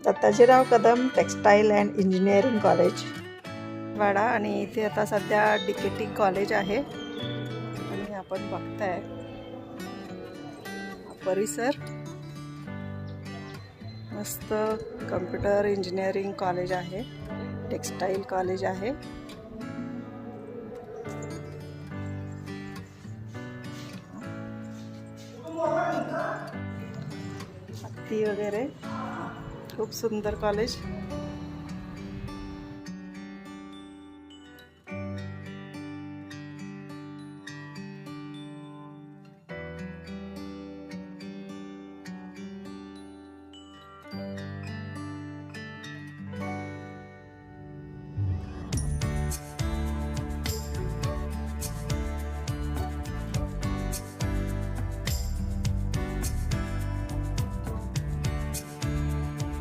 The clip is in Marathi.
Dattajirao Kadam textile and engineering college Wada. आणि इथे आता सध्या DKT कॉलेज आहे आणि आपण बघताय परिसर मस्त. कम्प्युटर इंजिनिअरिंग कॉलेज आहे, टेक्स्टाईल कॉलेज आहे. हत्ती वगैरे, खूप सुंदर कॉलेज.